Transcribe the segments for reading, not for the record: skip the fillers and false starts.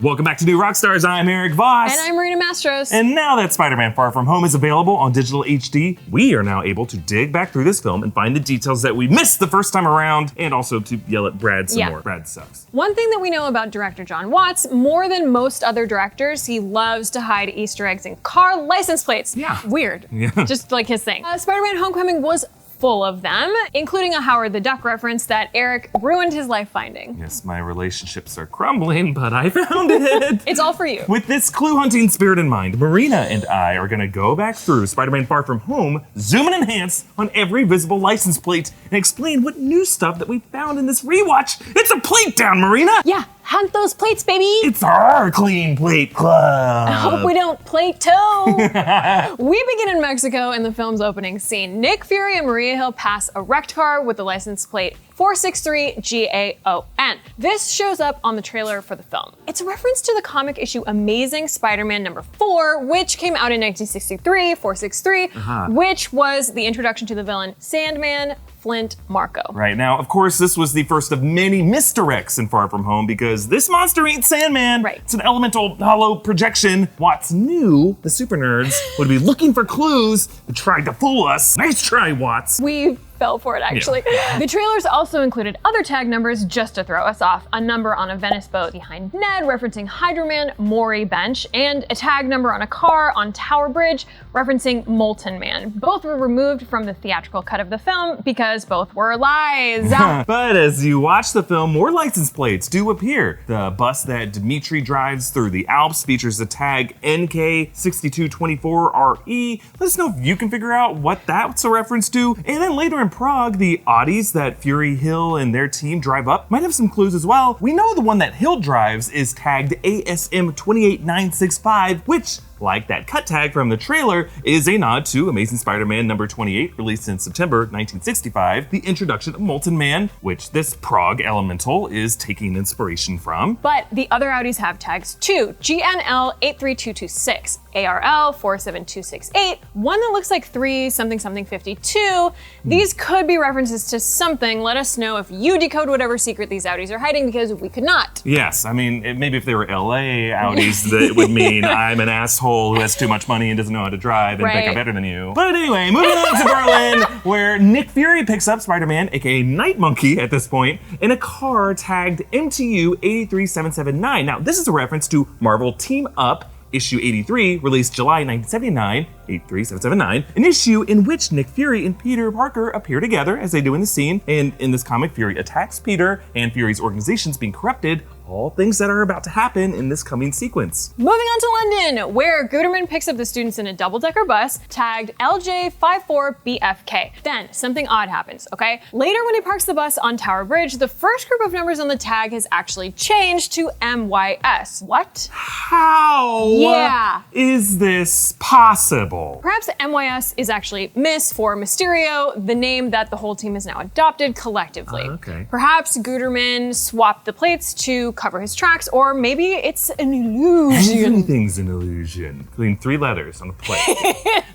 Welcome back to New Rockstars. I'm Erik Voss. And I'm Marina Mastros. And now that Spider-Man Far From Home is available on digital HD, we are now able to dig back through this film and find the details that we missed the first time around, and also to yell at Brad some more. Brad sucks. One thing that we know about director Jon Watts, more than most other directors, he loves to hide Easter eggs in car license plates. Yeah. Weird. Yeah. Just like his thing. Spider-Man Homecoming was full of them, including a Howard the Duck reference that Erik ruined his life finding. Yes, my relationships are crumbling, but I found it. It's all for you. With this clue hunting spirit in mind, Marina and I are gonna go back through Spider-Man Far From Home, zoom and enhance on every visible license plate, and explain what new stuff that we found in this rewatch. It's a plate down, Marina! Yeah, hunt those plates, baby! It's our Clean Plate Club! I hope we don't plate toe! We begin in Mexico in the film's opening scene. Nick Fury and Maria Hill pass a wrecked car with the license plate 463GAON. This shows up on the trailer for the film. It's a reference to the comic issue Amazing Spider-Man #4, which came out in 1963, 463, which was the introduction to the villain Sandman Flint Marko. Right, now, of course, this was the first of many misdirects in Far From Home because this monster ain't Sandman. Right. It's an elemental hollow projection. Watts knew the super nerds would be looking for clues and tried to fool us. Nice try, Watts. We fell for it, actually. Yeah. The trailers also included other tag numbers just to throw us off. A number on a Venice boat behind Ned, referencing Hydro-Man, Maury Bench, and a tag number on a car on Tower Bridge, referencing Molten Man. Both were removed from the theatrical cut of the film because both were lies. But as you watch the film, more license plates do appear. The bus that Dimitri drives through the Alps features the tag NK6224RE. Let us know if you can figure out what that's a reference to. And then later in Prague, the Audis that Fury, Hill, and their team drive up might have some clues as well. We know the one that Hill drives is tagged ASM28965, which, like that cut tag from the trailer, is a nod to Amazing Spider-Man #28, released in September 1965, the introduction of Molten Man, which this Prague elemental is taking inspiration from. But the other Audis have tags too. GNL83226, ARL 47268, one that looks like 3 something something 52. These could be references to something. Let us know if you decode whatever secret these Audis are hiding, because we could not. Yes, I mean, maybe if they were LA Audis, that would mean I'm an asshole who has too much money and doesn't know how to drive and think I'm better than you. But anyway, moving on to Berlin, where Nick Fury picks up Spider-Man, aka Night Monkey at this point, in a car tagged MTU 83779. Now, this is a reference to Marvel Team Up, issue 83, released July 1979, 83779, an issue in which Nick Fury and Peter Parker appear together as they do in the scene. And in this comic, Fury attacks Peter and Fury's organization's being corrupted. All things that are about to happen in this coming sequence. Moving on to London, where Guterman picks up the students in a double-decker bus tagged LJ54BFK. Then something odd happens, okay? Later, when he parks the bus on Tower Bridge, the first group of numbers on the tag has actually changed to MYS. What? How is this possible? Perhaps MYS is actually Miss for Mysterio, the name that the whole team has now adopted collectively. Okay. Perhaps Guterman swapped the plates to cover his tracks, or maybe it's an illusion. Everything's an illusion, including 3 letters on the plate.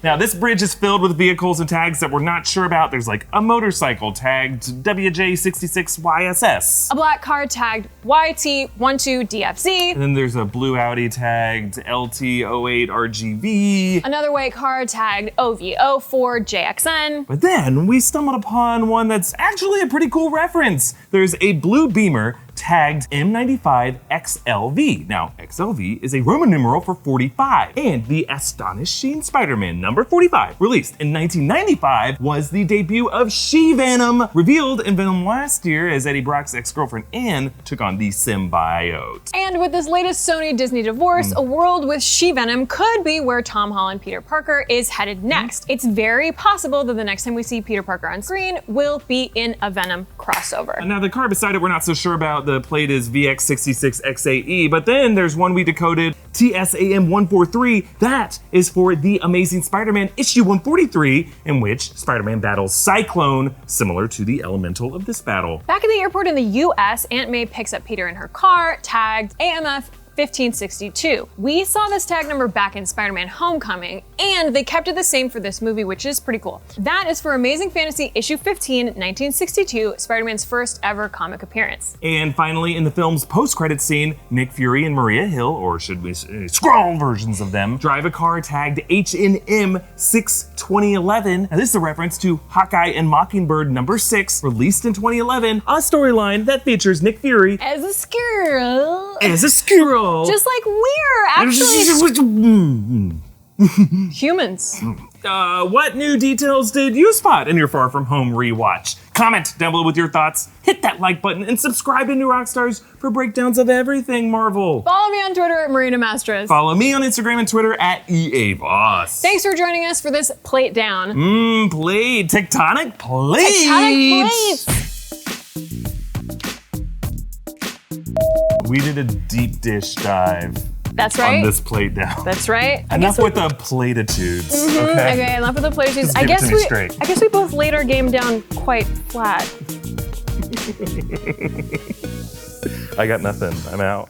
Now, this bridge is filled with vehicles and tags that we're not sure about. There's like a motorcycle tagged WJ66YSS. A black car tagged YT12DFZ. And then there's a blue Audi tagged LT08RGV. Another white car tagged OV04JXN. But then we stumbled upon one that's actually a pretty cool reference. There's a blue Beamer tagged M95XLV. Now, XLV is a Roman numeral for 45, and the Astonishing Spider-Man #45, released in 1995, was the debut of She-Venom, revealed in Venom last year as Eddie Brock's ex-girlfriend Anne took on the symbiote. And with this latest Sony-Disney divorce, a world with She-Venom could be where Tom Holland Peter Parker is headed next. It's very possible that the next time we see Peter Parker on screen will be in a Venom crossover. Now, the car beside it we're not so sure about. The plate is VX66XAE, but then there's one we decoded, TSAM143. That is for the Amazing Spider-Man issue 143, in which Spider-Man battles Cyclone, similar to the elemental of this battle. Back at the airport in the US, Aunt May picks up Peter in her car, tagged AMF 1562. We saw this tag number back in Spider-Man Homecoming, and they kept it the same for this movie, which is pretty cool. That is for Amazing Fantasy issue 15, 1962, Spider-Man's first ever comic appearance. And finally, in the film's post-credits scene, Nick Fury and Maria Hill, or should we say Skrull versions of them, drive a car tagged H&M 6-2011. Now this is a reference to Hawkeye and Mockingbird number 6, released in 2011, a storyline that features Nick Fury As a squirrel. as a squirrel. Just like we're actually humans. What new details did you spot in your Far From Home rewatch? Comment down below with your thoughts, hit that like button, and subscribe to New Rockstars for breakdowns of everything Marvel. Follow me on Twitter at Marina Mastras. Follow me on Instagram and Twitter at EA Voss. Thanks for joining us for this plate down. Plate. Tectonic plate. Tectonic plates. We did a deep dish dive That's right. on this plate down. That's right. Enough with the platitudes. Okay, enough with the places. Just give it to me straight. I guess we both laid our game down quite flat. I got nothing. I'm out.